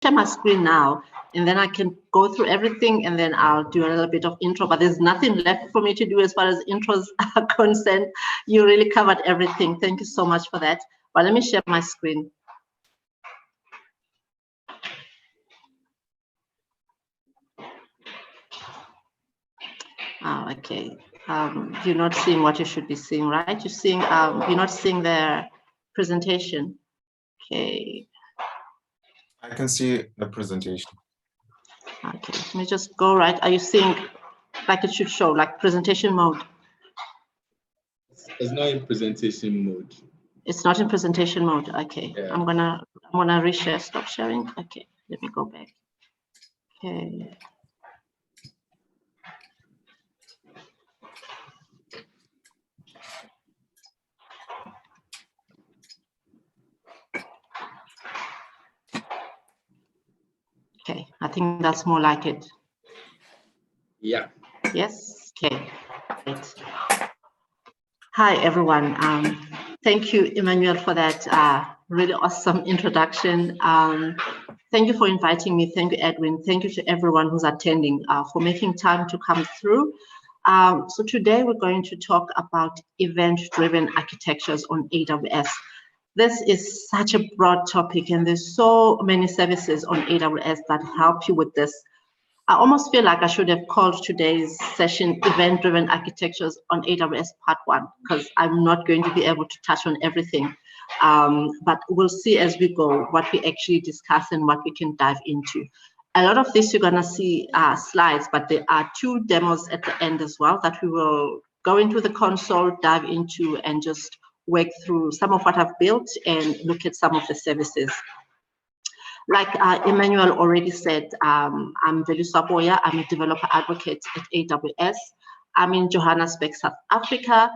share my screen now, and then I can go through everything, and then I'll do a little bit of intro, but there's nothing left for me to do as far as intros are concerned. You really covered everything. Thank you so much for that. But let me share my screen. Oh, okay. You're not seeing what you should be seeing, right? You're seeing, you're not seeing the presentation. Okay. I can see the presentation. Okay, let me just go right. Are you seeing like it should show, like presentation mode? It's not in presentation mode. It's not in presentation mode. Okay. Yeah. I'm gonna reshare, stop sharing. Okay, let me go back. Okay. Okay, I think that's more like it. Yeah. Yes. Okay. Great. Hi, everyone. Thank you, Emmanuel, for that really awesome introduction. Thank you for inviting me. Thank you, Edwin. Thank you to everyone who's attending for making time to come through. So today we're going to talk about event-driven architectures on AWS. This is such a broad topic, and there's so many services on AWS that help you with this. I almost feel like I should have called today's session Event-Driven Architectures on AWS Part 1, because I'm not going to be able to touch on everything. But we'll see as we go what we actually discuss and what we can dive into. A lot of this you're going to see slides, but there are 2 demos at the end as well that we will go into the console, dive into, and just work through some of what I've built and look at some of the services. Like Emmanuel already said, I'm Veliswa Boya. I'm a developer advocate at AWS. I'm in Johannesburg, South Africa.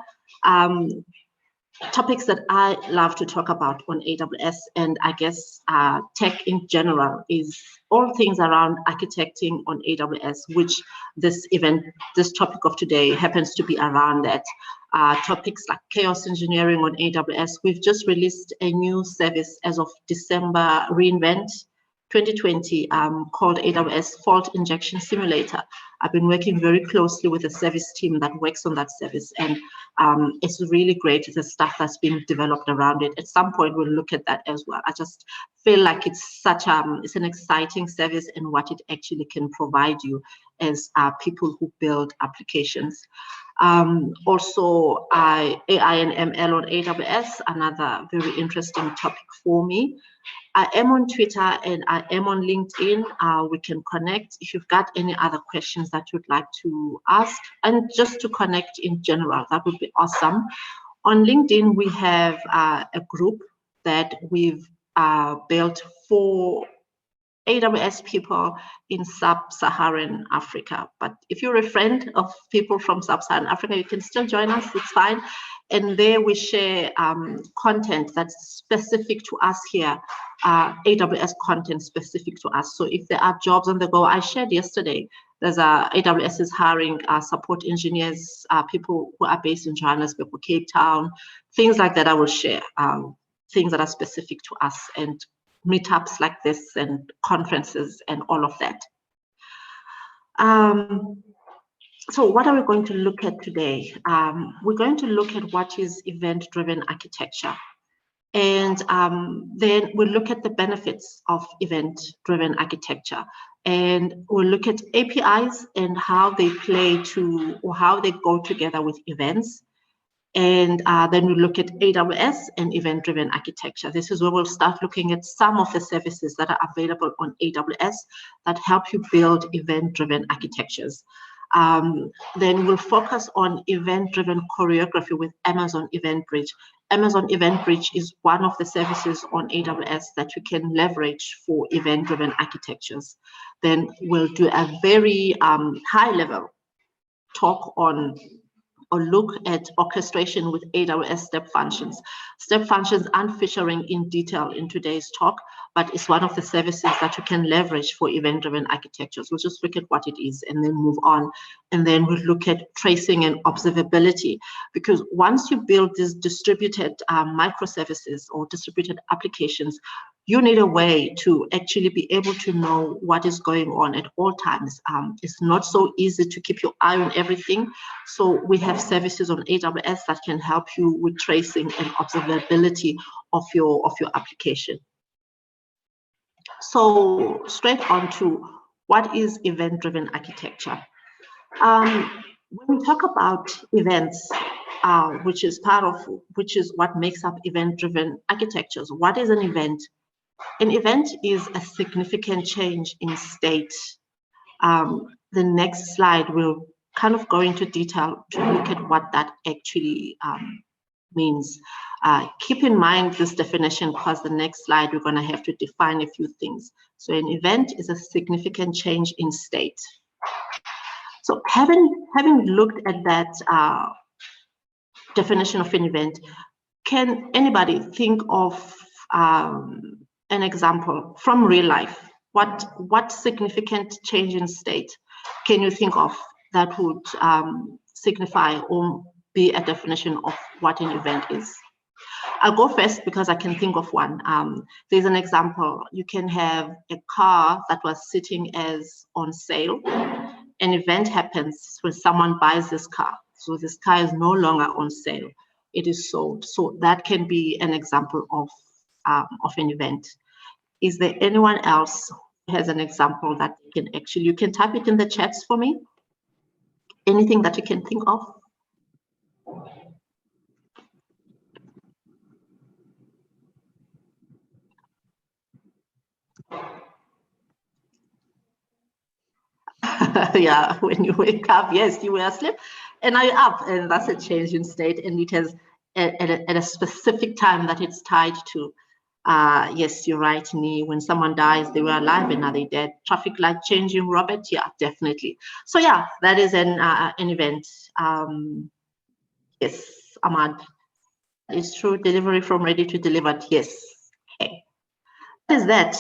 Topics that I love to talk about on AWS, and I guess tech in general, is all things around architecting on AWS, which this topic of today happens to be around that. Topics like chaos engineering on AWS. We've just released a new service as of December reInvent 2020 called AWS Fault Injection Simulator. I've been working very closely with the service team that works on that service, and it's really great, the stuff that's being developed around it. At some point, we'll look at that as well. I just feel like it's such it's an exciting service and what it actually can provide you as people who build applications. Also, AI and ML on AWS, another very interesting topic for me. I am on Twitter and I am on LinkedIn. We can connect if you've got any other questions that you'd like to ask, and just to connect in general, that would be awesome. On LinkedIn, we have a group that we've built for AWS people in sub-Saharan Africa. But if you're a friend of people from sub-Saharan Africa, you can still join us, it's fine. And there we share content that's specific to us here, AWS content specific to us. So if there are jobs on the go, I shared yesterday, there's AWS is hiring support engineers, people who are based in Johannesburg or Cape Town, things like that I will share, things that are specific to us, and meetups like this and conferences and all of that. So what are we going to look at today? We're going to look at what is event-driven architecture. And then we'll look at the benefits of event-driven architecture. And we'll look at APIs and how they play to, or how they go together with events. And then we look at AWS and event-driven architecture. This is where we'll start looking at some of the services that are available on AWS that help you build event-driven architectures. Then we'll focus on event-driven choreography with Amazon EventBridge. Amazon EventBridge is one of the services on AWS that you can leverage for event-driven architectures. Then we'll do a very high-level talk on or look at orchestration with AWS step functions. Step functions aren't featuring in detail in today's talk, but it's one of the services that you can leverage for event-driven architectures. We'll just look at what it is and then move on. And then we'll look at tracing and observability, because once you build these distributed microservices or distributed applications, you need a way to actually be able to know what is going on at all times. It's not so easy to keep your eye on everything. So we have services on AWS that can help you with tracing and observability of your application. So straight on to what is event-driven architecture. When we talk about events, which is what makes up event-driven architectures, what is an event? An event is a significant change in state. The next slide will kind of go into detail to look at what that actually means. Keep in mind this definition, because the next slide we're going to have to define a few things. So an event is a significant change in state. So having looked at that definition of an event, can anybody think of an example from real life? What significant change in state can you think of that would signify or be a definition of what an event is? I'll go first because I can think of one. There's an example. You can have a car that was sitting as on sale. An event happens when someone buys this car. So this car is no longer on sale. It is sold. So that can be an example of an event. Is there anyone else who has an example that you can type it in the chats for me? Anything that you can think of? Yeah, when you wake up, yes, you were asleep, and now you're up, and that's a change in state, and it has at a specific time that it's tied to. Yes, you're right, Nee. When someone dies, they were alive and now they're dead. Traffic light changing, Robert? Yeah, definitely. So yeah, that is an event. Yes, Ahmad. It's true. Delivery from ready to delivered. Yes. Okay. What is that?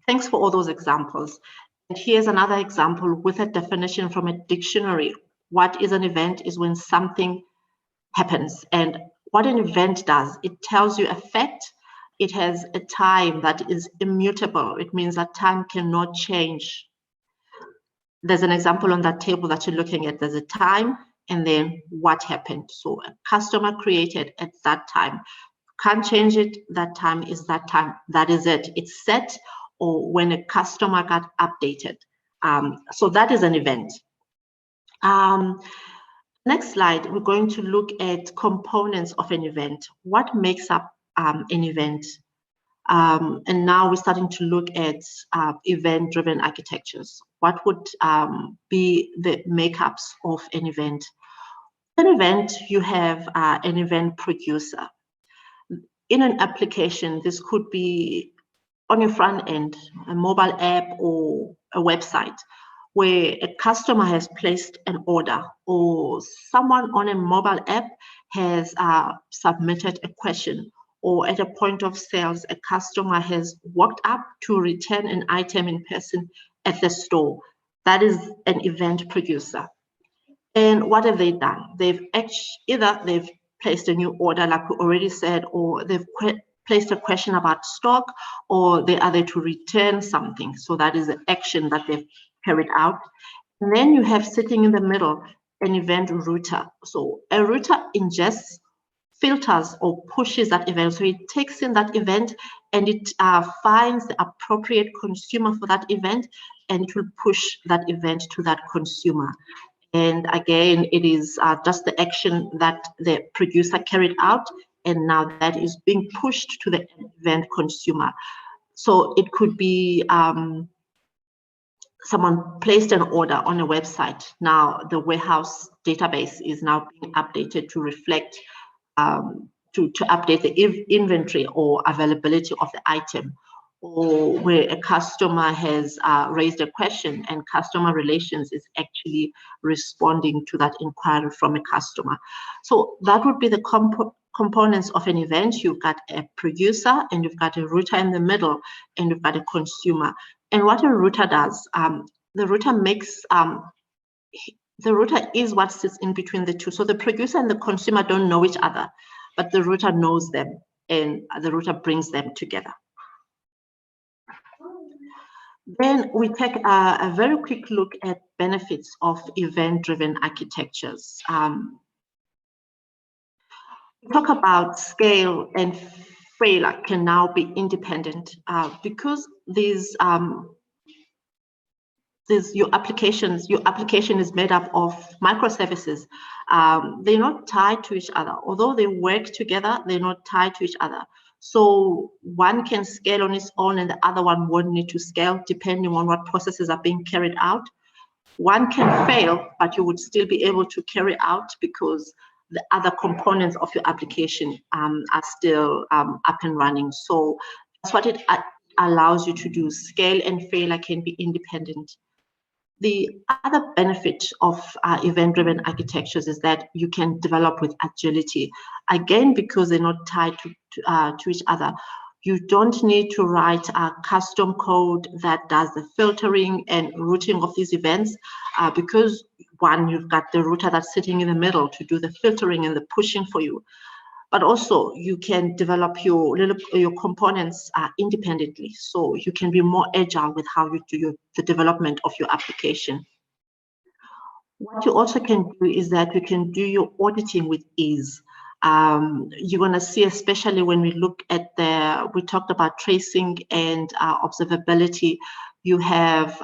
Thanks for all those examples. And here's another example with a definition from a dictionary. What is an event is when something happens. And what an event does, it tells you a fact. It has a time that is immutable. It means that time cannot change. There's an example on that table that you're looking at. There's a time and then what happened. So a customer created at that time. Can't change it. That time is that time. That is it. It's set, or when a customer got updated. So that is an event. Next slide, we're going to look at components of an event. What makes up an event? And now we're starting to look at event-driven architectures. What would be the makeups of an event? An event, you have an event producer. In an application, this could be on your front end, a mobile app or a website, where a customer has placed an order, or someone on a mobile app has submitted a question, or at a point of sales, a customer has walked up to return an item in person at the store. That is an event producer. And what have they done? They've either they've placed a new order, like we already said, or they've placed a question about stock, or they are there to return something. So that is the action that they've carried out. And then you have sitting in the middle an event router. So a router ingests, filters, or pushes that event. So it takes in that event and it finds the appropriate consumer for that event, and it will push that event to that consumer. And again, it is just the action that the producer carried out, and now that is being pushed to the event consumer. So it could be someone placed an order on a website. Now the warehouse database is now being updated to reflect, to update the inventory or availability of the item. Or where a customer has raised a question and customer relations is actually responding to that inquiry from a customer. So that would be the components of an event. You've got a producer, and you've got a router in the middle, and you've got a consumer. And what a router does, the router makes, the router is what sits in between the two. So the producer and the consumer don't know each other, but the router knows them, and the router brings them together. Then we take a very quick look at benefits of event-driven architectures. We talk about scale and failure can now be independent because your application is made up of microservices. They're not tied to each other. Although they work together, they're not tied to each other. So one can scale on its own and the other one won't need to scale depending on what processes are being carried out. One can fail, but you would still be able to carry out because the other components of your application are still up and running. So that's what it allows you to do. Scale and failure can be independent. The other benefit of event-driven architectures is that you can develop with agility. Again, because they're not tied to each other. You don't need to write a custom code that does the filtering and routing of these events because one, you've got the router that's sitting in the middle to do the filtering and the pushing for you. But also you can develop your components independently. So you can be more agile with how you do the development of your application. What you also can do is that you can do your auditing with ease. You're going to see, especially when we look at we talked about tracing and observability. You have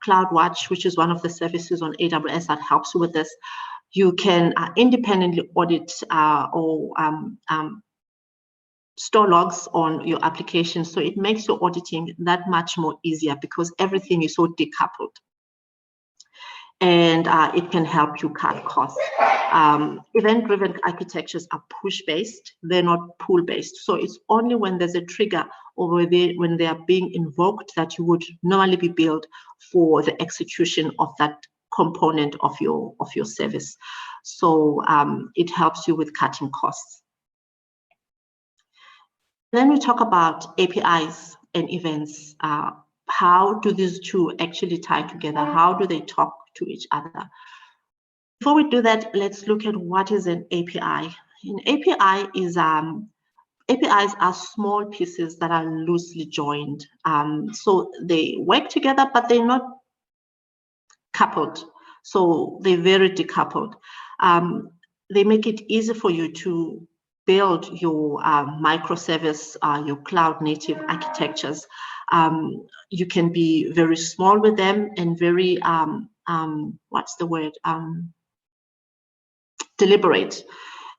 CloudWatch, which is one of the services on AWS that helps you with this. You can independently audit or store logs on your application. So it makes your auditing that much more easier because everything is so decoupled. And it can help you cut costs. Event-driven architectures are push-based, they're not pull-based. So it's only when there's a trigger or when they are being invoked that you would normally be billed for the execution of that component of your service. So it helps you with cutting costs. Then we talk about APIs and events. How do these two actually tie together? How do they talk to each other? Before we do that, let's look at what is an API. An API is APIs are small pieces that are loosely joined. So they work together, but they're not coupled. So they're very decoupled. They make it easy for you to build your microservice, your cloud native architectures. You can be very small with them and very, what's the word? Deliberate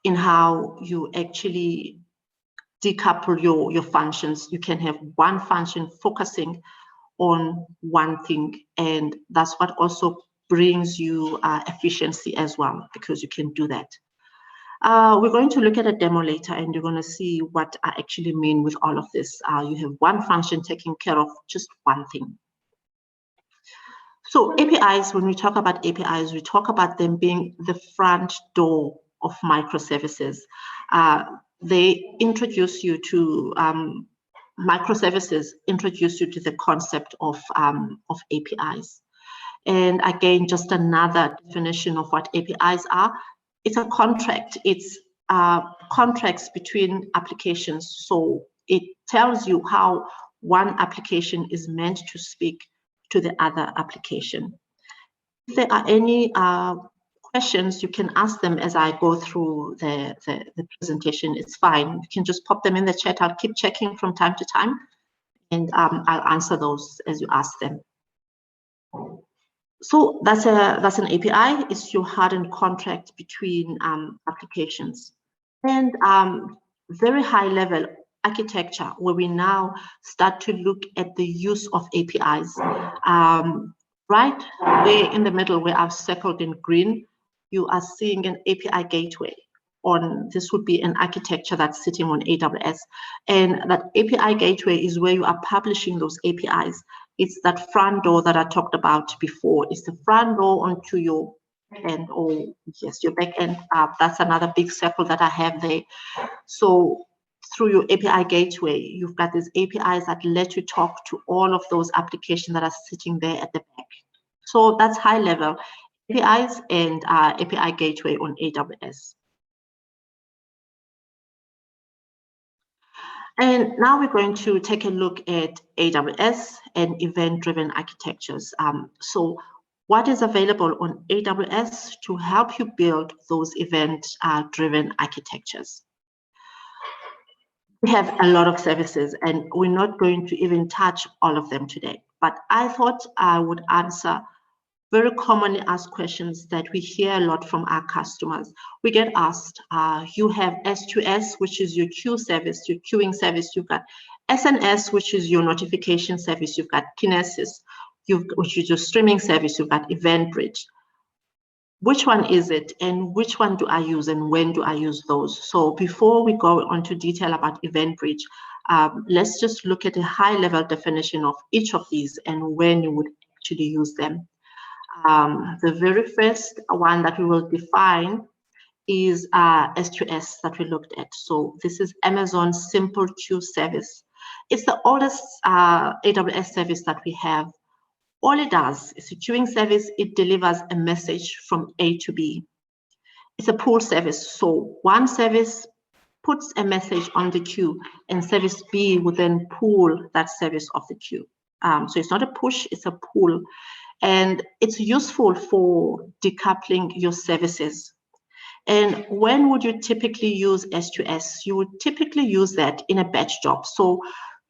in how you actually decouple your functions. You can have one function focusing on one thing, and that's what also brings you efficiency as well, because you can do that. We're going to look at a demo later, and you're going to see what I actually mean with all of this. You have one function taking care of just one thing. So APIs, when we talk about APIs, we talk about them being the front door of microservices. They introduce you to microservices, introduce you to the concept of APIs. And again, just another definition of what APIs are. It's a contract. It's contracts between applications. So it tells you how one application is meant to speak to the other application. If there are any questions, you can ask them as I go through the presentation. It's fine. You can just pop them in the chat. I'll keep checking from time to time, and I'll answer those as you ask them. So that's an API. It's your hardened contract between applications. And very high level architecture, where we now start to look at the use of APIs. Right there in the middle where I've circled in green, you are seeing an API gateway. This would be an architecture that's sitting on AWS. And that API gateway is where you are publishing those APIs. It's that front door that I talked about before. It's the front door onto your end, or yes, your back end. That's another big circle that I have there. So through your API gateway, you've got these APIs that let you talk to all of those applications that are sitting there at the back. So that's high level APIs and API gateway on AWS. And now we're going to take a look at AWS and event-driven architectures. So what is available on AWS to help you build those event-driven architectures? We have a lot of services, and we're not going to even touch all of them today. But I thought I would answer very commonly asked questions that we hear a lot from our customers. We get asked, you have S2S, which is your queue service, your queuing service. You've got SNS, which is your notification service. You've got Kinesis, which is your streaming service. You've got EventBridge. Which one is it, and which one do I use, and when do I use those? So before we go into detail about EventBridge, let's just look at a high-level definition of each of these and when you would actually use them. The very first one that we will define is S2S that we looked at. So this is Amazon Simple Queue Service. It's the oldest AWS service that we have. All it does is a queuing service. It delivers a message from A to B. It's a pool service. So one service puts a message on the queue, and service B will then pull that service off the queue. So it's not a push, it's a pull. And it's useful for decoupling your services. And when would you typically use S2S? You would typically use that in a batch job. So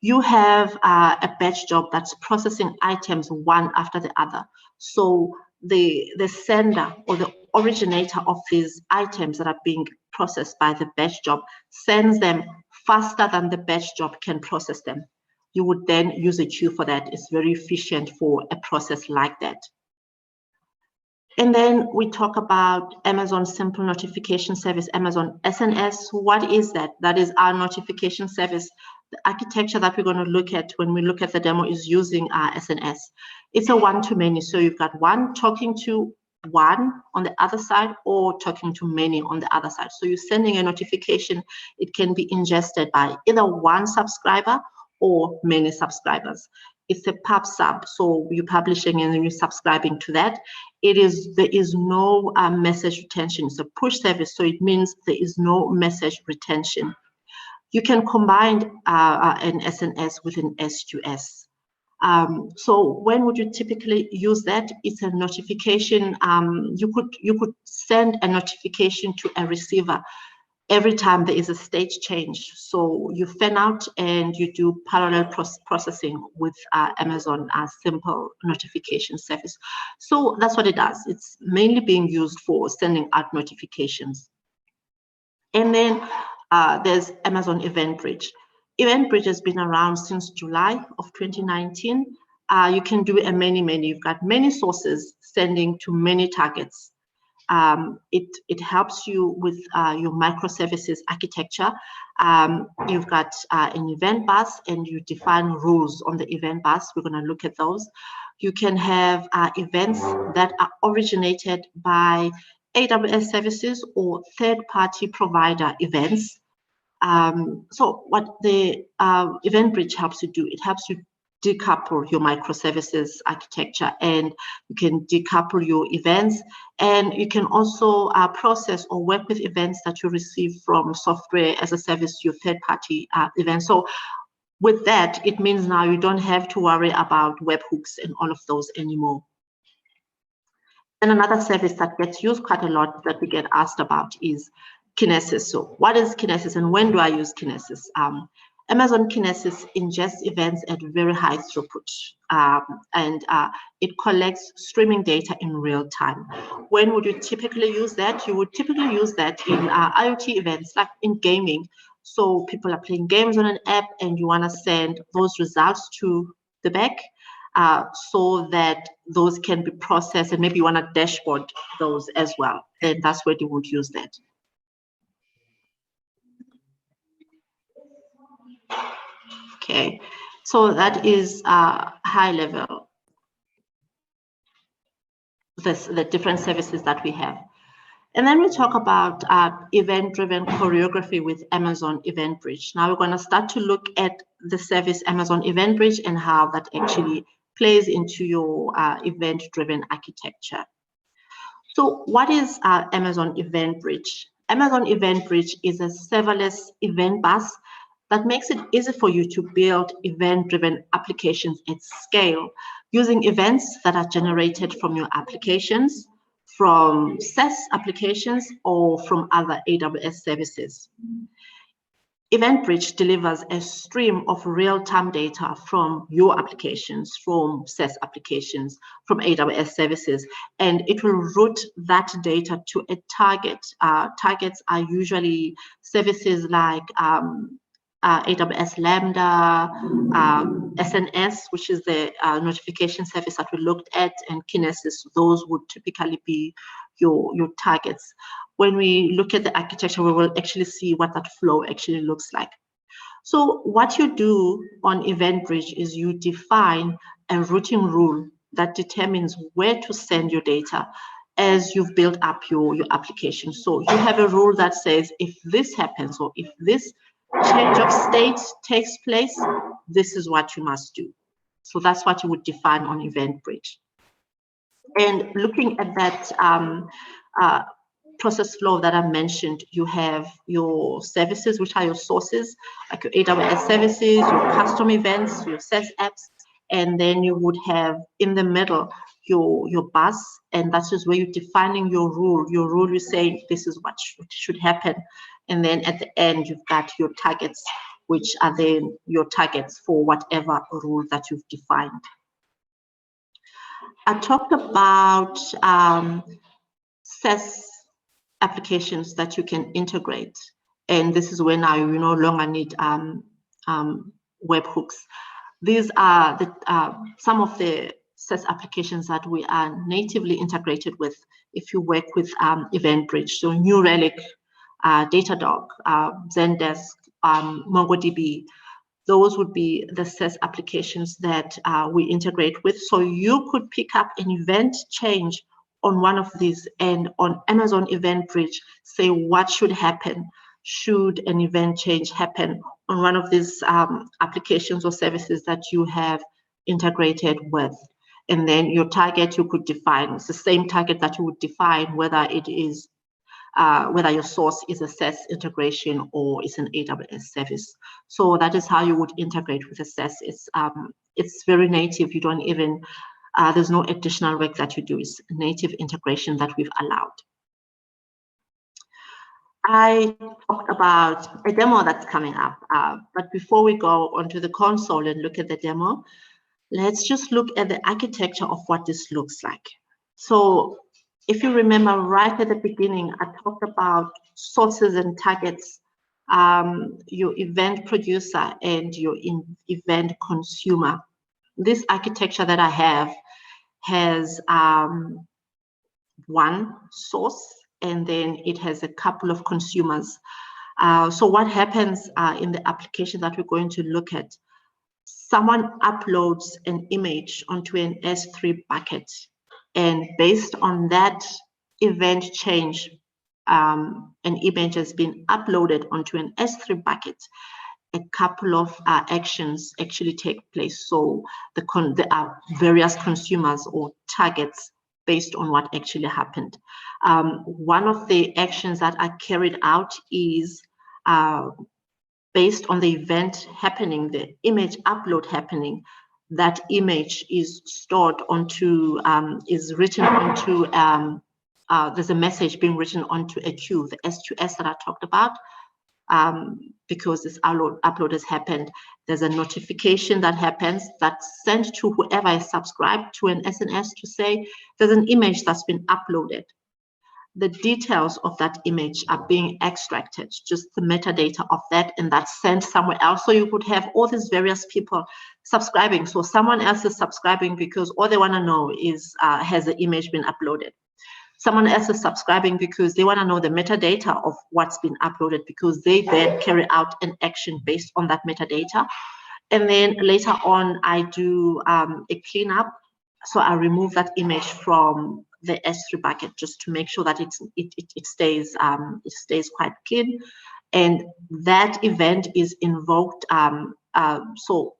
you have a batch job that's processing items one after the other. So the sender or the originator of these items that are being processed by the batch job sends them faster than the batch job can process them. You would then use a queue for that. It's very efficient for a process like that. And then we talk about Amazon Simple Notification Service, Amazon SNS. What is that? That is our notification service. The architecture that we're going to look at when we look at the demo is using our SNS. It's a one-to-many. So you've got one talking to one on the other side or talking to many on the other side. So you're sending a notification. It can be ingested by either one subscriber or many subscribers. It's a pub sub, so you're publishing and then you're subscribing to that. There is no message retention. It's a push service, so it means there is no message retention. You can combine an SNS with an S2S. So when would you typically use that? It's a notification. You could send a notification to a receiver every time there is a state change. So you fan out and you do parallel processing with Amazon Simple Notification Service. So that's what it does. It's mainly being used for sending out notifications. And then there's Amazon EventBridge. EventBridge has been around since July of 2019. You can do a many. You've got many sources sending to many targets. It helps you with your microservices architecture. You've got an event bus and you define rules on the event bus. We're going to look at those. You can have events that are originated by AWS services or third-party provider events. So what the EventBridge helps you do, it helps you decouple your microservices architecture, and you can decouple your events, and you can also process or work with events that you receive from software as a service, your third-party events. So with that, it means now you don't have to worry about webhooks and all of those anymore. And another service that gets used quite a lot that we get asked about is Kinesis. So what is Kinesis and when do I use Kinesis? Amazon Kinesis ingests events at very high throughput, and it collects streaming data in real time. When would you typically use that? You would typically use that in IoT events, like in gaming. So people are playing games on an app and you want to send those results to the back so that those can be processed, and maybe you want to dashboard those as well. Then that's where you would use that. Okay, so that is high level, the different services that we have. And then we talk about event-driven choreography with Amazon EventBridge. Now we're going to start to look at the service Amazon EventBridge and how that actually plays into your event-driven architecture. So what is Amazon EventBridge? Amazon EventBridge is a serverless event bus That makes it easy for you to build event-driven applications at scale using events that are generated from your applications, from SaaS applications, or from other AWS services. EventBridge delivers a stream of real-time data from your applications, from SaaS applications, from AWS services, and it will route that data to a target. Targets are usually services like AWS Lambda, SNS, which is the notification service that we looked at, and Kinesis. Those would typically be your targets. When we look at the architecture, we will actually see what that flow actually looks like. So what you do on EventBridge is you define a routing rule that determines where to send your data as you've built up your application. So you have a rule that says if this happens, or if this change of state takes place, this is what you must do. So that's what you would define on EventBridge. And looking at that process flow that I mentioned, you have your services, which are your sources, like your AWS services, your custom events, your SaaS apps, and then you would have in the middle your bus, and that is where you're defining your rule. Your rule, you say this is what should happen, and then at the end you've got your targets, which are then your targets for whatever rule that you've defined. I talked about SaaS applications that you can integrate, and this is where now you no longer need webhooks. These are some of the SaaS applications that we are natively integrated with if you work with EventBridge. So New Relic, Datadog, Zendesk, MongoDB. Those would be the SaaS applications that we integrate with. So you could pick up an event change on one of these, and on Amazon EventBridge, say what should happen should an event change happen on one of these applications or services that you have integrated with. And then your target you could define. It's the same target that you would define whether it is whether your source is a SaaS integration or it's an AWS service. So that is how you would integrate with a SaaS. It's very native. You don't even there's no additional work that you do. It's native integration that we've allowed. I talked about a demo that's coming up, but before we go onto the console and look at the demo, let's just look at the architecture of what this looks like. So if you remember right at the beginning, I talked about sources and targets, your event producer and your event consumer. This architecture that I have has one source, and then it has a couple of consumers. So what happens in the application that we're going to look at, someone uploads an image onto an S3 bucket, and based on that event change, an image has been uploaded onto an S3 bucket. A couple of actions actually take place. So there are various consumers or targets based on what actually happened. One of the actions that are carried out is based on the event happening, the image upload happening. That image is stored onto, is written onto, there's a message being written onto a queue, the S2S that I talked about. Because this upload has happened, there's a notification that happens that's sent to whoever is subscribed to an SNS to say there's an image that's been uploaded. The details of that image are being extracted, just the metadata of that, and that's sent somewhere else. So you could have all these various people subscribing. So someone else is subscribing because all they want to know is has the image been uploaded. Someone else is subscribing because they want to know the metadata of what's been uploaded, because they then carry out an action based on that metadata. And then later on, I do a cleanup. So I remove that image from the S3 bucket just to make sure that it stays quite clean. And that event is invoked. So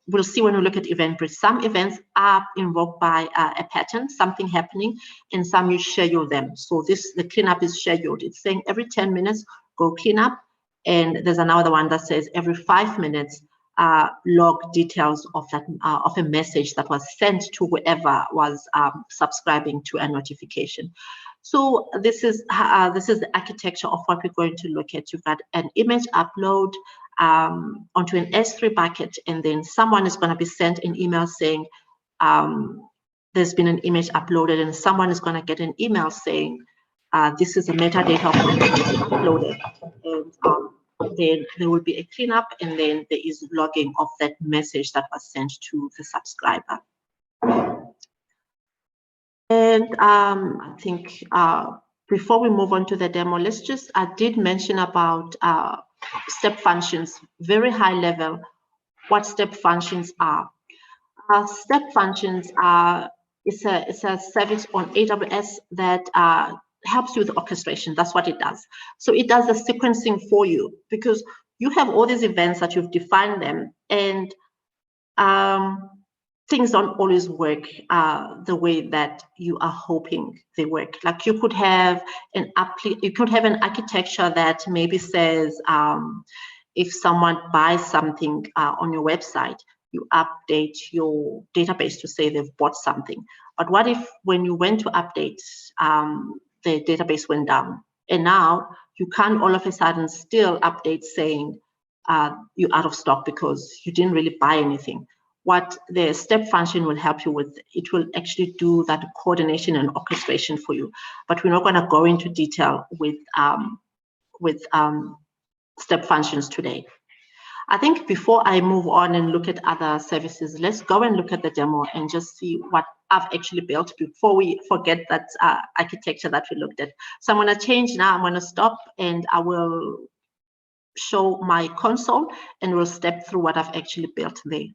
we'll see when we look at EventBridge. Some events are invoked by a pattern, something happening, and some you schedule them. So the cleanup is scheduled. It's saying every 10 minutes, go clean up, And there's another one that says every 5 minutes, log details of that of a message that was sent to whoever was subscribing to a notification. So this is the architecture of what we're going to look at. You've got an image upload onto an S3 bucket, and then someone is going to be sent an email saying there's been an image uploaded, and someone is going to get an email saying this is the metadata of the image uploaded, and then there will be a cleanup, and then there is logging of that message that was sent to the subscriber. And I think before we move on to the demo, I did mention about step functions, very high level, what step functions are. Step functions it's a service on AWS that helps you with orchestration. That's what it does. So it does the sequencing for you, because you have all these events that you've defined them, and things don't always work the way that you are hoping they work. Like you could have an architecture that maybe says if someone buys something on your website, you update your database to say they've bought something. But what if when you went to update, the database went down, and now you can't all of a sudden still update saying you're out of stock because you didn't really buy anything. What the step function will help you with, it will actually do that coordination and orchestration for you. But we're not going to go into detail with step functions today. I think before I move on and look at other services, let's go and look at the demo and just see what I've actually built before we forget that architecture that we looked at. So I'm going to change now. I'm going to stop, and I will show my console, and we'll step through what I've actually built there.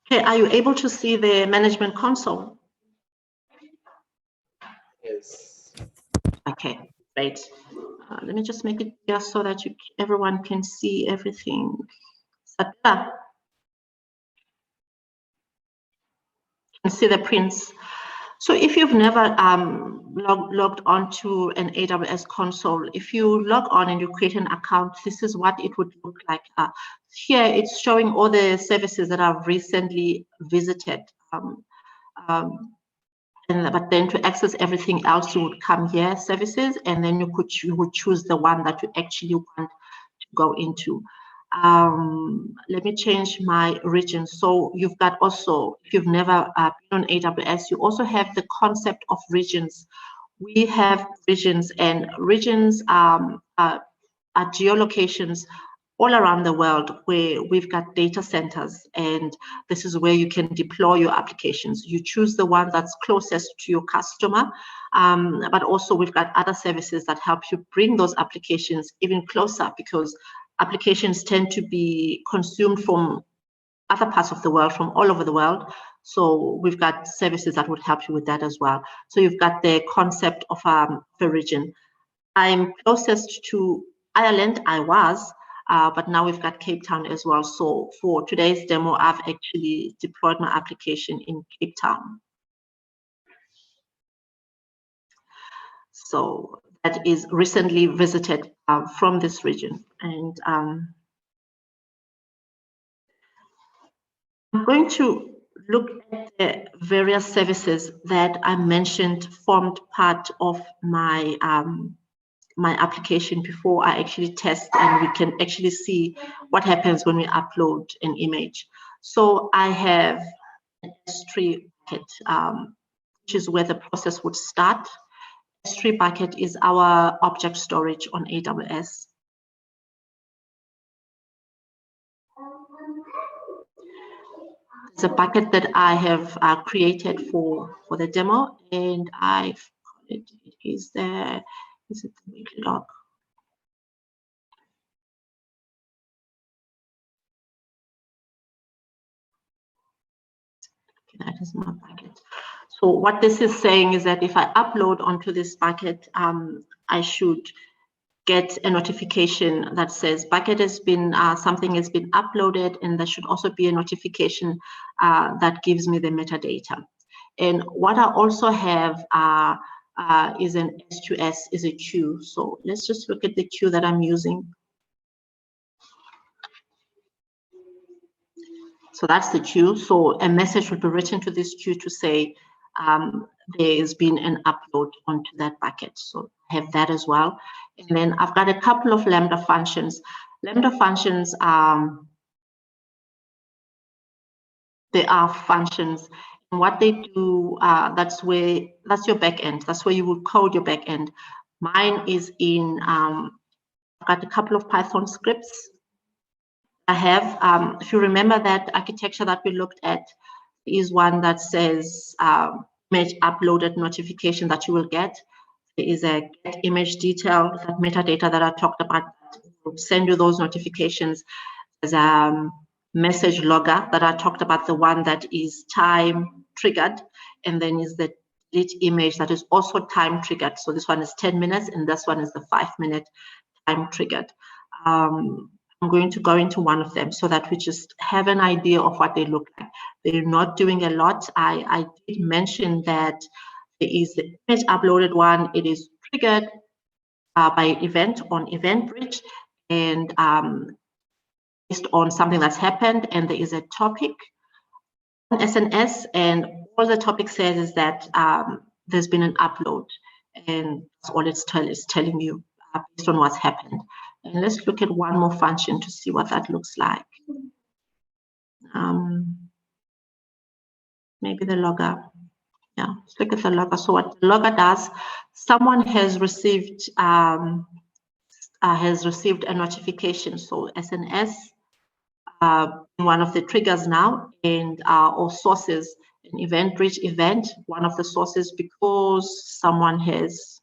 Okay, are you able to see the management console? Yes. Okay, great. Let me just make it just so that everyone can see everything. Can see the prints. So if you've never logged onto an AWS console, if you log on and you create an account, this is what it would look like. Here it's showing all the services that I've recently visited. But then to access everything else, you would come here, services, and then you would choose the one that you actually want to go into. Let me change my region. So you've got also, if you've never been on AWS, you also have the concept of regions. We have regions, and regions are geolocations all around the world where we've got data centers, and this is where you can deploy your applications. You choose the one that's closest to your customer, but also we've got other services that help you bring those applications even closer, because applications tend to be consumed from other parts of the world, from all over the world. So we've got services that would help you with that as well. So you've got the concept of a region. I'm closest to Ireland, but now we've got Cape Town as well. So for today's demo, I've actually deployed my application in Cape Town. So that is recently visited from this region. And I'm going to look at the various services that I mentioned formed part of my my application before I actually test, and we can actually see what happens when we upload an image. So I have an S3 bucket, which is where the process would start. S3 bucket is our object storage on AWS. It's a bucket that I have created for the demo, and I've it is there. Is it the weekly log? That is my bucket. So what this is saying is that if I upload onto this bucket, I should get a notification that says bucket has been, something has been uploaded, and there should also be a notification that gives me the metadata. And what I also have is an S2S, is a queue. So let's just look at the queue that I'm using. So that's the queue. So a message will be written to this queue to say there has been an upload onto that bucket. So I have that as well. And then I've got a couple of Lambda functions. Lambda functions, they are functions. And what they do, that's your back end. That's where you will code your back end. Mine is in, I've got a couple of Python scripts. I have, if you remember that architecture that we looked at, is one that says image uploaded notification that you will get. There is a get image detail, that metadata that I talked about, will send you those notifications. There's a message logger that I talked about, the one that is time triggered, and then is the delete image that is also time triggered. So this one is 10 minutes, and this one is the 5-minute time triggered. I'm going to go into one of them so that we just have an idea of what they look like. They're not doing a lot. I did mention that there is the image uploaded one. It is triggered by event on EventBridge, and based on something that's happened, and there is a topic on SNS, and all the topic says is that there's been an upload, and that's all it's telling you based on what's happened. And let's look at one more function to see what that looks like. Maybe the logger. Yeah, let's look at the logger. So what the logger does, someone has received a notification. So SNS, one of the triggers now, and or sources, an EventBridge event, one of the sources, because someone has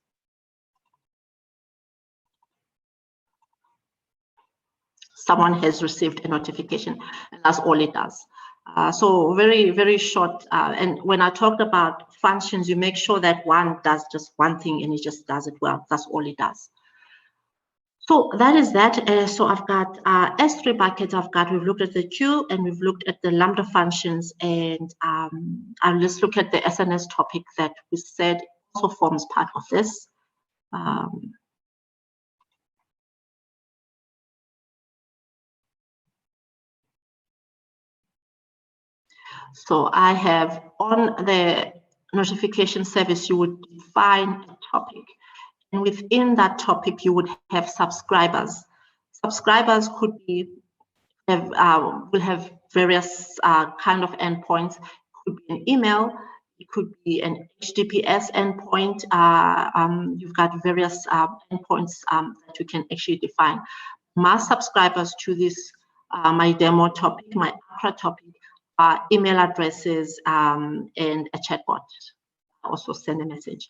received a notification, and that's all it does. So very, very short. And when I talked about functions, you make sure that one does just one thing and it just does it well. That's all it does. So that is that. So I've got S3 buckets. We've looked at the queue, and we've looked at the Lambda functions, and I'll just look at the SNS topic that we said also forms part of this. So I have on the notification service, you would define a topic, and within that topic, you would have subscribers. Subscribers could be will have various kind of endpoints. It could be an email, it could be an HTTPS endpoint. You've got various endpoints that you can actually define. My subscribers to this, my demo topic, my ACRA topic, email addresses and a chatbot. I also send a message.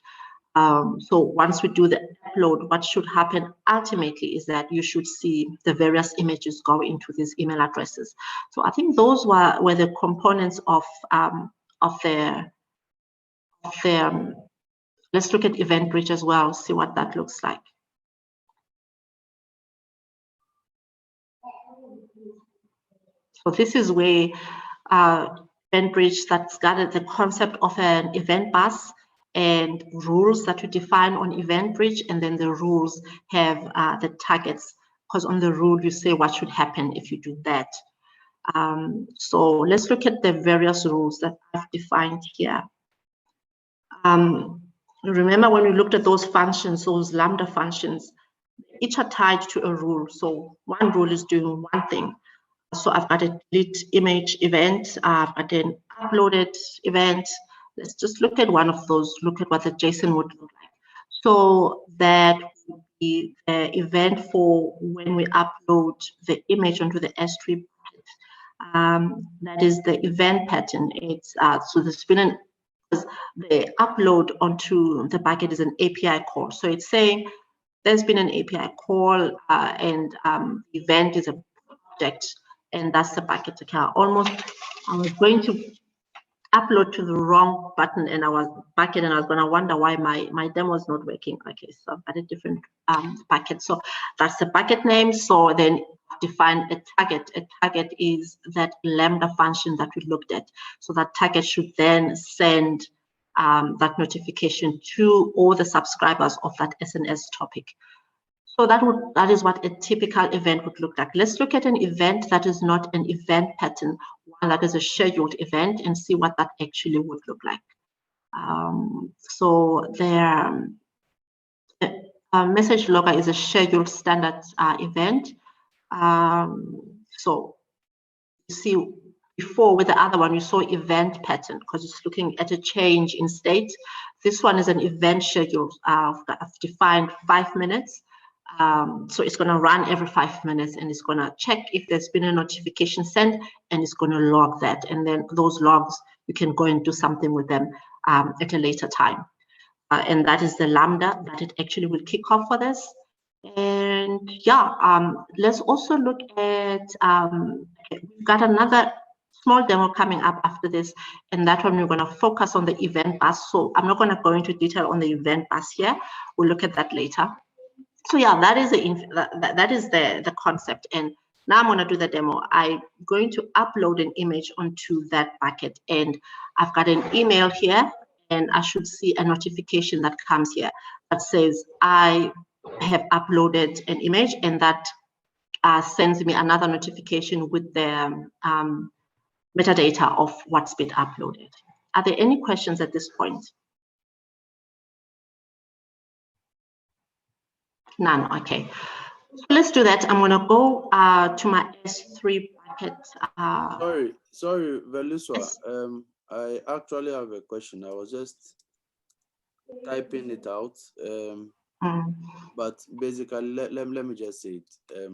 So once we do the upload, what should happen ultimately is that you should see the various images go into these email addresses. So I think those were the components of the let's look at EventBridge as well, see what that looks like. So this is where EventBridge, that's got the concept of an event bus and rules that we define on EventBridge, and then the rules have the targets, because on the rule you say what should happen if you do that. So let's look at the various rules that I've defined here. Remember when we looked at those functions, those Lambda functions, each are tied to a rule. So one rule is doing one thing. So I've got a delete image event, I've got an uploaded event. Let's just look at one of those, look at what the JSON would look like. So that would be the event for when we upload the image onto the S3 bucket. That is the event pattern. It's so the upload onto the bucket is an API call. So it's saying there's been an API call and the event is a project, and that's the bucket account. I was going to upload to the wrong button and I was bucket and I was going to wonder why my demo is not working. Okay, so I've got a different bucket. So that's the bucket name. So then define a target. A target is that Lambda function that we looked at. So that target should then send that notification to all the subscribers of that SNS topic. So that is what a typical event would look like. Let's look at an event that is not an event pattern, one that is a scheduled event, and see what that actually would look like. So there, message logger is a scheduled standard event. So you see before with the other one, you saw event pattern because it's looking at a change in state. This one is an event schedule. I've defined 5 minutes. So it's going to run every 5 minutes and it's going to check if there's been a notification sent and it's going to log that. And then those logs, you can go and do something with them at a later time. And that is the Lambda that it actually will kick off for this. And yeah, let's also look at, we've got another small demo coming up after this, and that one we're going to focus on the event bus. So I'm not going to go into detail on the event bus here. We'll look at that later. So yeah, that is the concept. And now I'm going to do the demo. I'm going to upload an image onto that bucket, and I've got an email here, and I should see a notification that comes here that says I have uploaded an image, and that sends me another notification with the metadata of what's been uploaded. Are there any questions at this point? None, okay. So let's do that. I'm gonna go to my S3 bucket. Sorry, Veliswa. Yes. I actually have a question. I was just typing it out. But basically, let me just say it.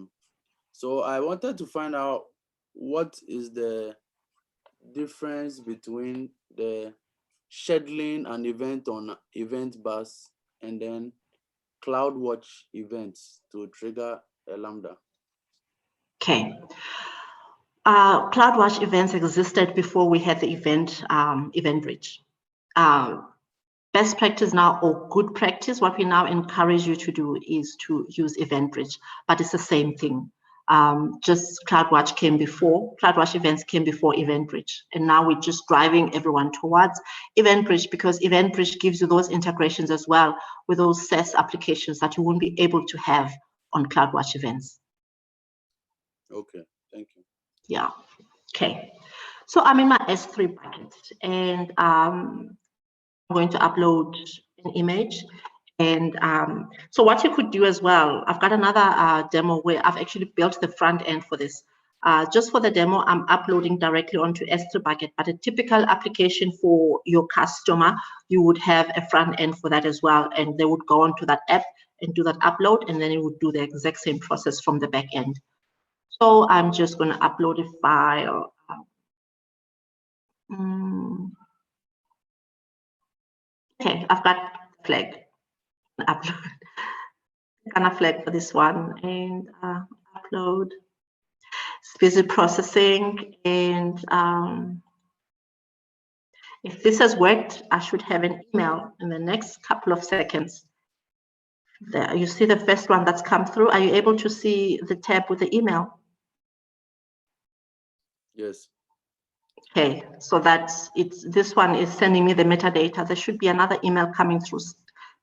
So I wanted to find out what is the difference between the scheduling an event on event bus and then CloudWatch events to trigger a Lambda. Okay. CloudWatch events existed before we had the event bridge. Best practice now, or good practice, what we now encourage you to do is to use event bridge, but it's the same thing. Just CloudWatch came before, CloudWatch events came before EventBridge, and now we're just driving everyone towards EventBridge because EventBridge gives you those integrations as well with those SaaS applications that you won't be able to have on CloudWatch events. Okay, thank you. Yeah, okay. So I'm in my S3 bucket, and I'm going to upload an image. And so what you could do as well, I've got another demo where I've actually built the front end for this. Just for the demo, I'm uploading directly onto S3 bucket, but a typical application for your customer, you would have a front end for that as well. And they would go onto that app and do that upload, and then it would do the exact same process from the back end. So I'm just going to upload a file. Okay, I've got flag. Upload. Kind of flag for this one and upload. It's busy processing, and if this has worked, I should have an email in the next couple of seconds. There, you see the first one that's come through. Are you able to see the tab with the email? Yes. Okay, so that's this one is sending me the metadata. There should be another email coming through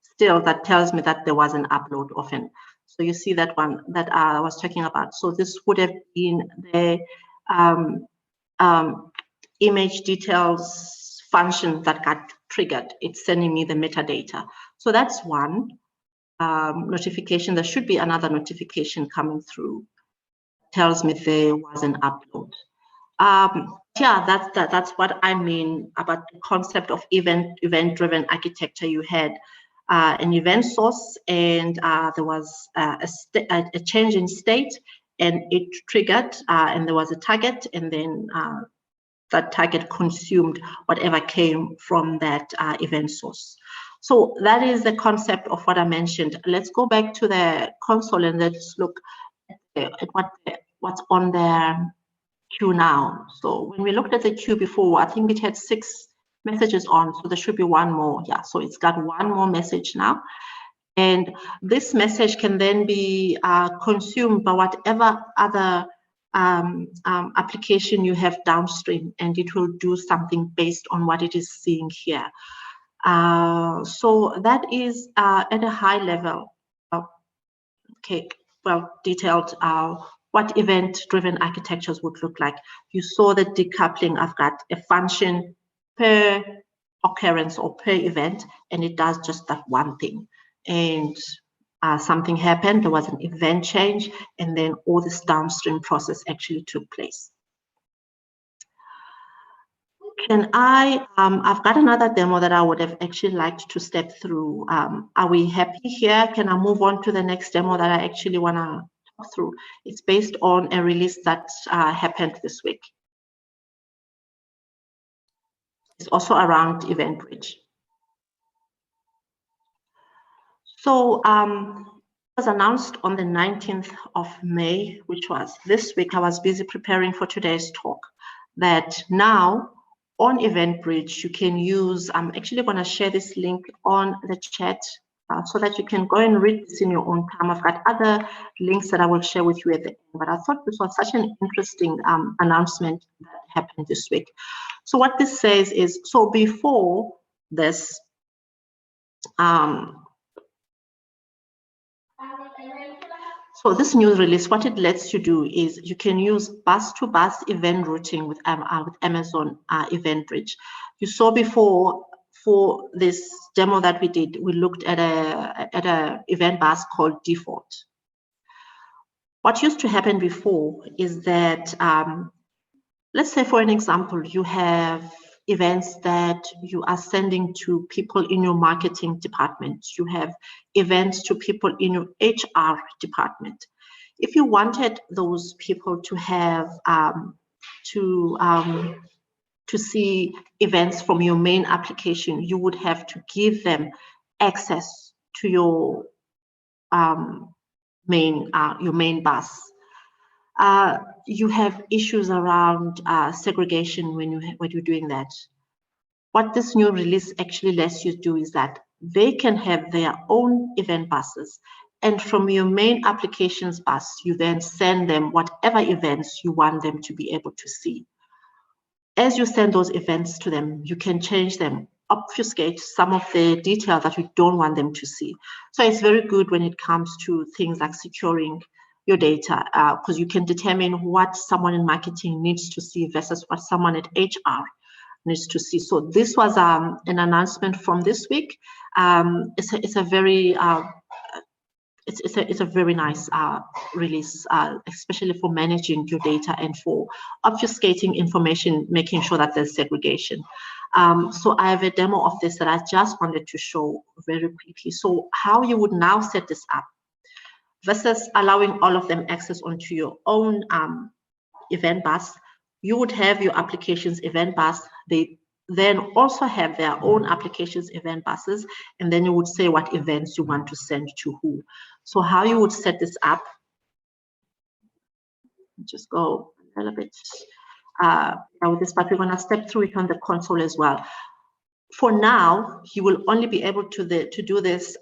still that tells me that there was an upload of an. So you see that one that I was talking about. So this would have been the image details function that got triggered. It's sending me the metadata. So that's one notification. There should be another notification coming through. Tells me there was an upload. Yeah, that's what I mean about the concept of event-driven architecture. You had an event source, and there was a change in state, and it triggered, and there was a target, and then that target consumed whatever came from that event source. So that is the concept of what I mentioned. Let's go back to the console and let's look at what's on there. queue now. So when we looked at the queue before, I think it had 6 messages on, so there should be 1 more. Yeah, so it's got 1 more message now. And this message can then be consumed by whatever other application you have downstream, and it will do something based on what it is seeing here. So that is at a high level, okay, well detailed, what event-driven architectures would look like. You saw the decoupling. I've got a function per occurrence or per event, and it does just that one thing. And something happened, there was an event change, and then all this downstream process actually took place. Can I've got another demo that I would have actually liked to step through. Are we happy here? Can I move on to the next demo that I actually want to talk through? It's based on a release that happened this week. It's also around Event Bridge. So it was announced on the 19th of May, which was this week. I was busy preparing for today's talk, that now on EventBridge, you can use, I'm actually going to share this link on the chat so that you can go and read this in your own time. I've got other links that I will share with you at the end, but I thought this was such an interesting announcement that happened this week. So what this says is, so before this, so this new release, what it lets you do is you can use bus-to-bus event routing with Amazon EventBridge. You saw before, for this demo that we did, we looked at a event bus called Default. What used to happen before is that, let's say for an example, you have events that you are sending to people in your marketing department. You have events to people in your HR department. If you wanted those people to have to see events from your main application, you would have to give them access to your main bus. You have issues around segregation when you're doing that. What this new release actually lets you do is that they can have their own event buses, and from your main applications bus, you then send them whatever events you want them to be able to see. As you send those events to them, you can change them, obfuscate some of the detail that you don't want them to see. So it's very good when it comes to things like securing your data, because you can determine what someone in marketing needs to see versus what someone at HR needs to see. So this was an announcement from this week. It's a very it's a very nice release, especially for managing your data and for obfuscating information, making sure that there's segregation. So I have a demo of this that I just wanted to show very quickly. So how you would now set this up versus allowing all of them access onto your own event bus, you would have your applications event bus. They then also have their own applications event buses, and then you would say what events you want to send to who. So how you would set this up, just go a little bit with this, but we're going to step through it on the console as well. For now, you will only be able to do this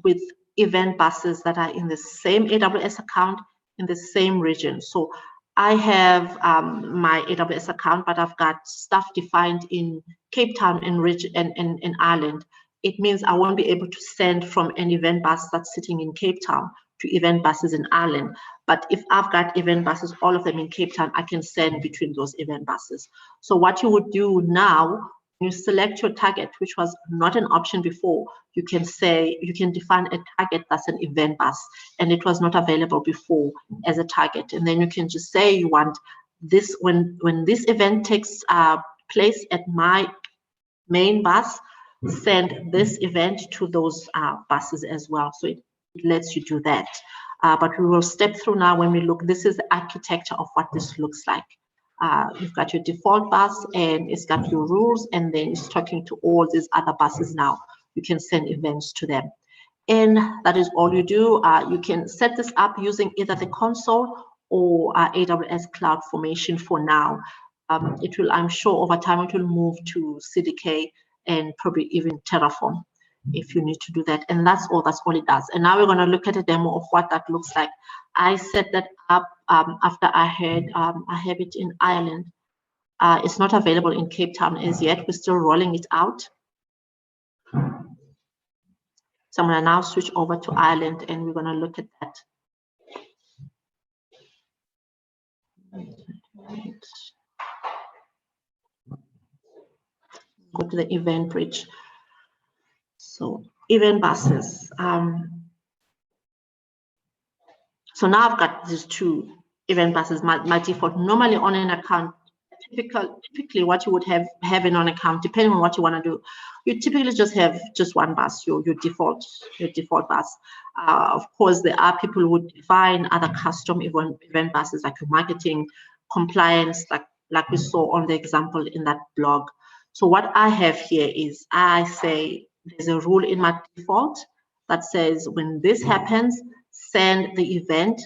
with event buses that are in the same AWS account in the same region. So I have my AWS account, but I've got stuff defined in Cape Town and in Ireland. It means I won't be able to send from an event bus that's sitting in Cape Town to event buses in Ireland. But if I've got event buses, all of them in Cape Town, I can send between those event buses. So what you would do now, you select your target, which was not an option before. You can say, you can define a target that's an event bus, and it was not available before as a target. And then you can just say you want this, when this event takes place at my main bus, send this event to those buses as well. So it lets you do that. But we will step through now when we look. This is the architecture of what this looks like. You've got your default bus, and it's got your rules, and then it's talking to all these other buses now. You can send events to them. And that is all you do. You can set this up using either the console or AWS Cloud Formation for now. It will, I'm sure, over time it will move to CDK and probably even Terraform if you need to do that. And that's all it does. And now we're going to look at a demo of what that looks like. I set that up after I have it in Ireland. It's not available in Cape Town as yet. We're still rolling it out. So I'm going to now switch over to Ireland and we're going to look at that. Go to the event bridge. So event buses. So now I've got these two event buses, my default. Normally on an account, typically what you would have in an account, depending on what you want to do, you typically just have just one bus, your default bus. Of course, there are people who would define other custom event buses, like your marketing, compliance, like we saw on the example in that blog. So what I have here is I say there's a rule in my default that says when this happens, send the event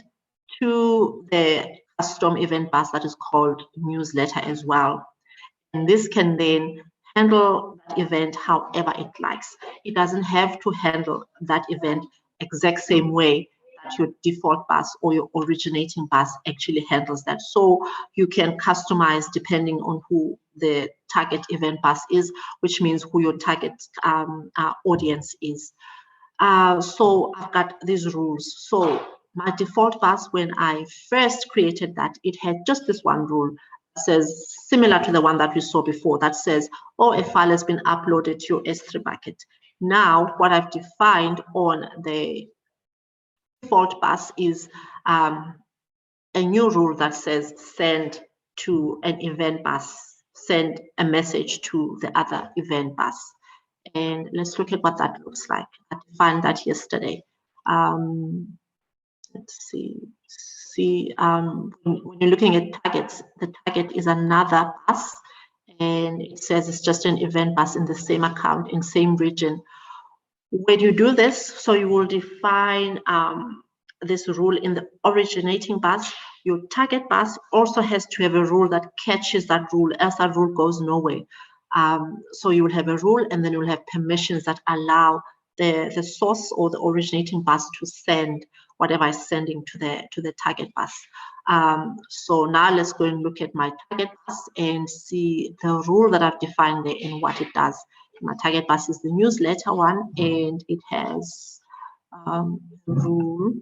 to the custom event bus that is called newsletter as well. And this can then handle that event however it likes. It doesn't have to handle that event exact same way that your default bus or your originating bus actually handles that. So you can customize depending on who the target event bus is, which means who your target audience is. So I've got these rules. So my default bus, when I first created that, it had just this one rule that says, similar to the one that we saw before, that says, oh, a file has been uploaded to your S3 bucket. Now, what I've defined on the default bus is a new rule that says send to an event bus, send a message to the other event bus. And let's look at what that looks like. I defined that yesterday. Let's see. When you're looking at targets, the target is another bus, and it says it's just an event bus in the same account, in same region. When you do this, so you will define this rule in the originating bus. Your target bus also has to have a rule that catches that rule, else that rule goes nowhere. So you will have a rule, and then you will have permissions that allow the source or the originating bus to send whatever is sending to the target bus. So now let's go and look at my target bus and see the rule that I've defined there and what it does. My target bus is the newsletter one, and it has rule.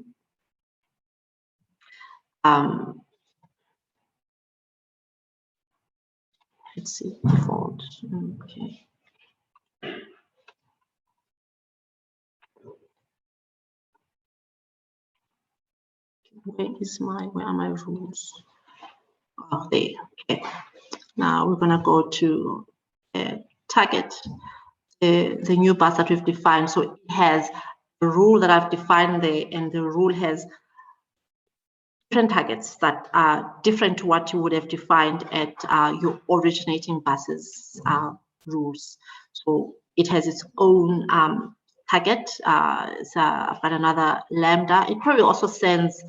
Let's see, default. Okay. Where are my rules? Oh, there. Okay. Now we're gonna go to target, the new bus that we've defined. So it has a rule that I've defined there, and the rule has different targets that are different to what you would have defined at your originating bus's rules. So it has its own target. So I've got another lambda. It probably also sends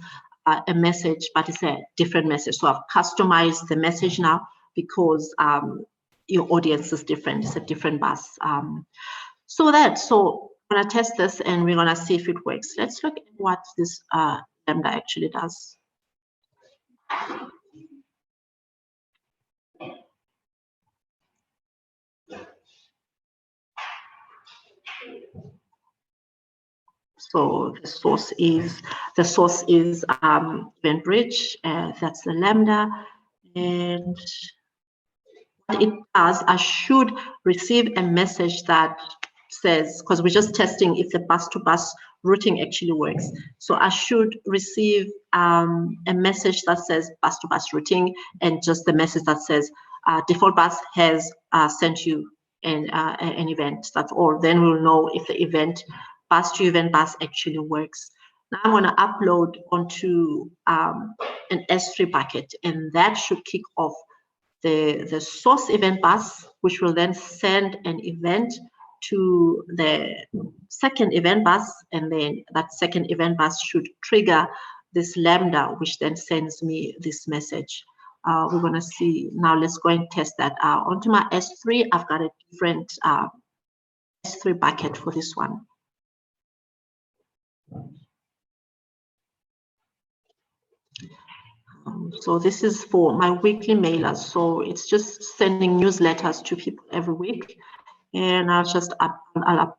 a message, but it's a different message. So I've customized the message now because your audience is different. It's a different bus. So I'm gonna test this and we're gonna see if it works. Let's look at what this lambda actually does. So the source is event bridge. That's the lambda, and what it does, I should receive a message that says, because we're just testing if the bus-to-bus routing actually works. So I should receive a message that says bus-to-bus routing, and just the message that says default bus has sent you an event. That's all. Then we'll know if the event bus-to-event bus actually works. Now I'm going to upload onto an S3 bucket, and that should kick off the source event bus, which will then send an event to the second event bus, and then that second event bus should trigger this Lambda, which then sends me this message. We're going to see now. Let's go and test that. Onto my S3, I've got a different S3 bucket for this one. So this is for my weekly mailers. So it's just sending newsletters to people every week, and I'll just I'll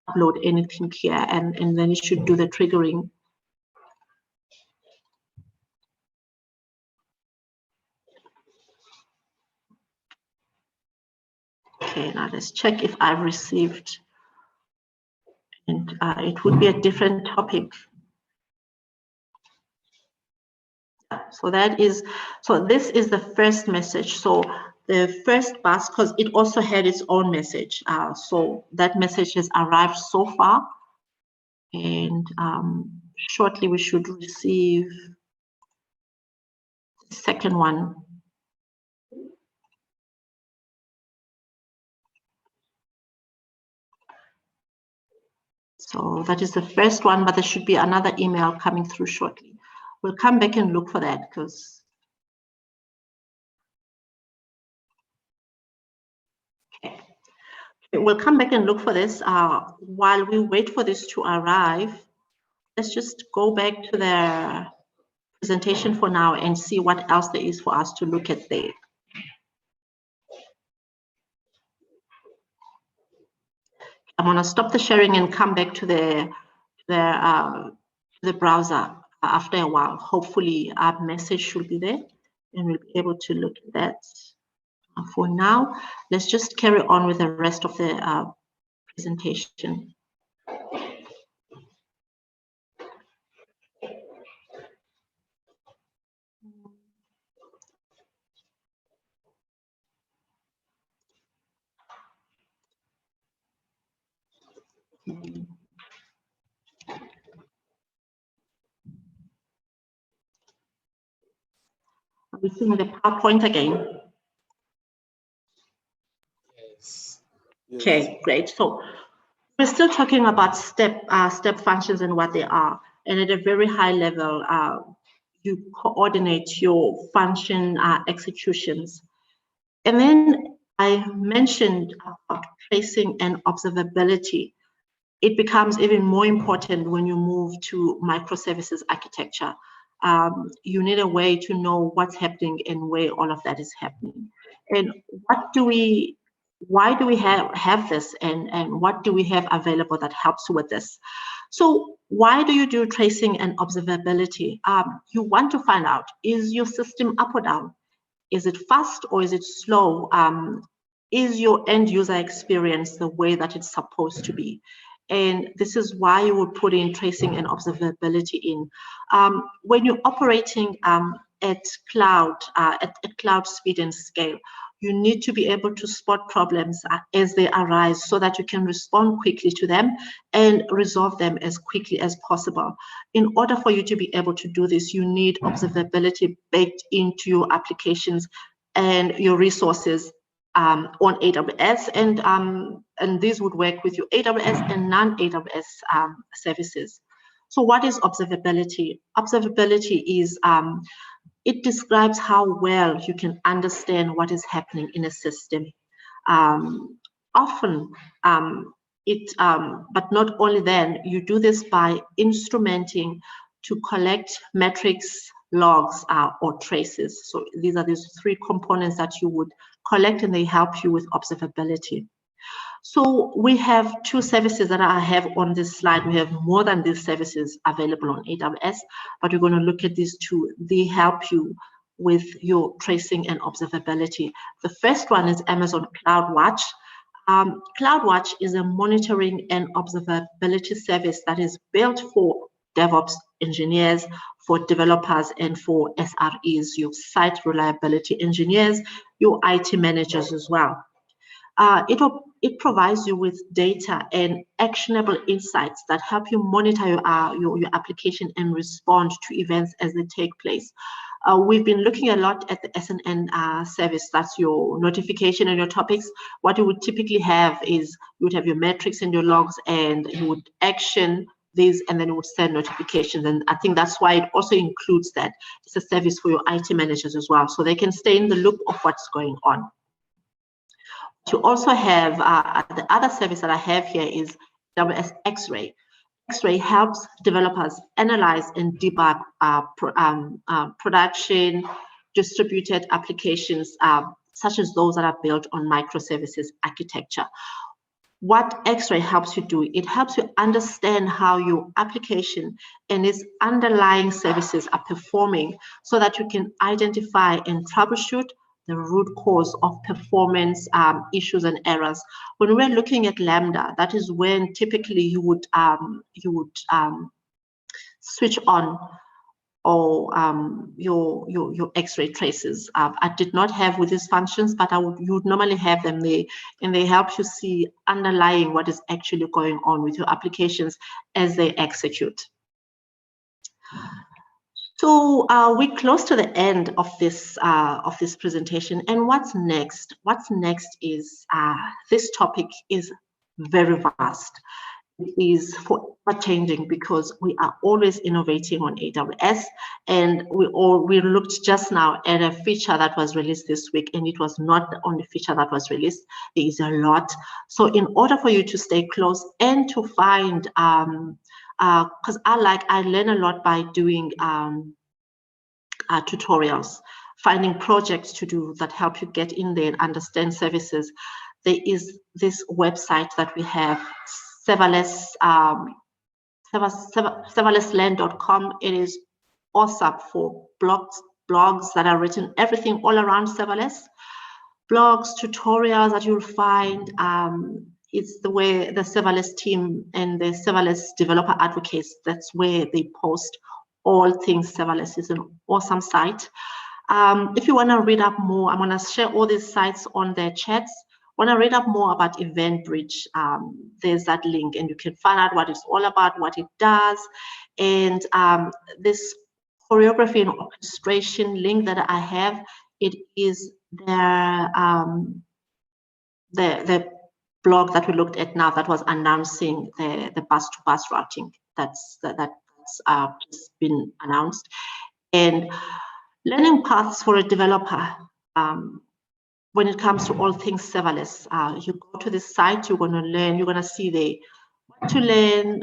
upload anything here, and then it should do the triggering. Okay, now let's check if I've received, and it would be a different topic. So this is the first message. So the first bus, because it also had its own message. So that message has arrived so far, and shortly we should receive the second one. So that is the first one, but there should be another email coming through shortly. We'll come back and look for that, because okay. We'll come back and look for this. While we wait for this to arrive, let's just go back to the presentation for now and see what else there is for us to look at there. I'm going to stop the sharing and come back to the browser after a while. Hopefully our message should be there and we'll be able to look at that. For now, let's just carry on with the rest of the presentation. Are we seeing the PowerPoint again? Yes. Okay, great. So we're still talking about step functions and what they are. And at a very high level, you coordinate your function executions. And then I mentioned about tracing and observability. It becomes even more important when you move to microservices architecture. You need a way to know what's happening and where all of that is happening. And why do we have this, and what do we have available that helps with this? So why do you do tracing and observability? You want to find out, is your system up or down? Is it fast or is it slow? Is your end user experience the way that it's supposed to be? And this is why you would put in tracing and observability in. When you're operating at cloud speed and scale, you need to be able to spot problems as they arise so that you can respond quickly to them and resolve them as quickly as possible. In order for you to be able to do this, you need observability baked into your applications and your resources on AWS, and these would work with your AWS and non-AWS services. So what is observability? Observability is it describes how well you can understand what is happening in a system. Often, but not only then, you do this by instrumenting to collect metrics, logs, or traces. So these are these three components that you would collect, and they help you with observability. So we have two services that I have on this slide. We have more than these services available on AWS, but we're going to look at these two. They help you with your tracing and observability. The first one is Amazon CloudWatch. CloudWatch is a monitoring and observability service that is built for DevOps engineers, for developers, and for SREs, your site reliability engineers, your IT managers as well. It provides you with data and actionable insights that help you monitor your application and respond to events as they take place. We've been looking a lot at the SNN service. That's your notification and your topics. What you would typically have is you would have your metrics and your logs, and you would action this, and then it would send notifications. And I think that's why it also includes that it's a service for your IT managers as well, so they can stay in the loop of what's going on. You also have the other service that I have here is AWS X-Ray. X-Ray helps developers analyze and debug production distributed applications, such as those that are built on microservices architecture. What X-Ray helps you do, it helps you understand how your application and its underlying services are performing, so that you can identify and troubleshoot the root cause of performance issues and errors. When we're looking at Lambda, that is when typically you would switch on or your X-ray traces. I did not have with these functions, but you would normally have them there, and they help you see underlying what is actually going on with your applications as they execute. So we're close to the end of this presentation, and what's next? What's next is this topic is very vast. It is forever changing because we are always innovating on AWS, and we looked just now at a feature that was released this week, and it was not the only feature that was released. There is a lot. So in order for you to stay close and to find because I learn a lot by doing tutorials, finding projects to do that help you get in there and understand services. There is this website that we have, serverlessland.com. It is awesome for blogs that are written, everything all around serverless, blogs, tutorials that you'll find. It's the way the serverless team and the serverless developer advocates, that's where they post all things serverless. Is an awesome site. If you want to read up more, I'm going to share all these sites on the chats. Want to read up more about EventBridge, there's that link, and you can find out what it's all about, what it does. And this choreography and orchestration link that I have, it is the blog that we looked at now that was announcing the bus-to-bus routing that's just been announced. And learning paths for a developer, when it comes to all things serverless, you go to this site, you're going to learn, you're going to see what to learn.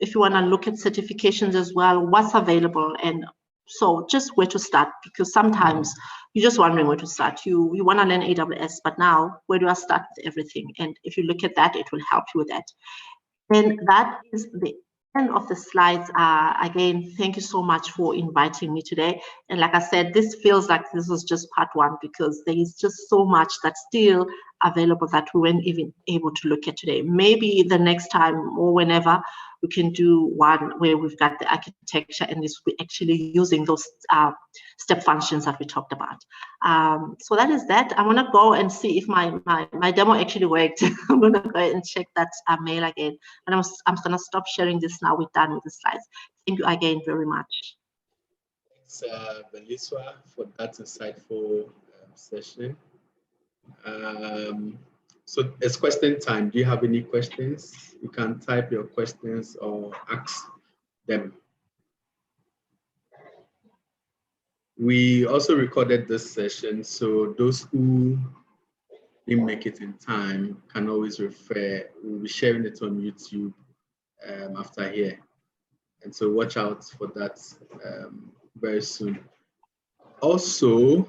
If you want to look at certifications as well, what's available, and so just where to start, because sometimes you're just wondering where to start. You want to learn AWS, but now where do I start with everything? And if you look at that, it will help you with that. And that is the end of the slides. Again, thank you so much for inviting me today. And like I said, this feels like this was just part one, because there is just so much that's still available that we weren't even able to look at today. Maybe the next time or whenever we can do one where we've got the architecture and we're actually using those step functions that we talked about. So that is that. I want to go and see if my demo actually worked. I'm going to go ahead and check that mail again. And I'm going to stop sharing this now. We're done with the slides. Thank you again very much. Thanks, Veliswa, for that insightful session. So it's question time. Do you have any questions? You can type your questions or ask them. We also recorded this session, so those who didn't make it in time can always refer. We'll be sharing it on YouTube after here. And so watch out for that very soon. Also,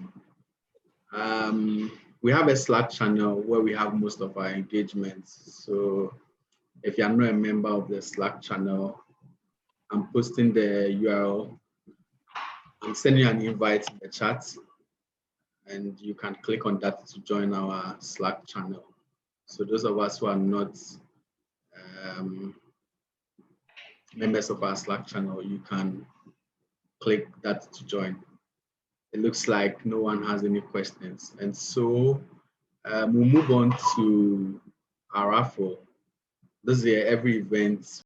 we have a Slack channel where we have most of our engagements. So if you're not a member of the Slack channel, I'm posting the URL. I'm sending you an invite in the chat, and you can click on that to join our Slack channel. So those of us who are not members of our Slack channel, you can click that to join. It looks like no one has any questions. And so we'll move on to our raffle. This is every event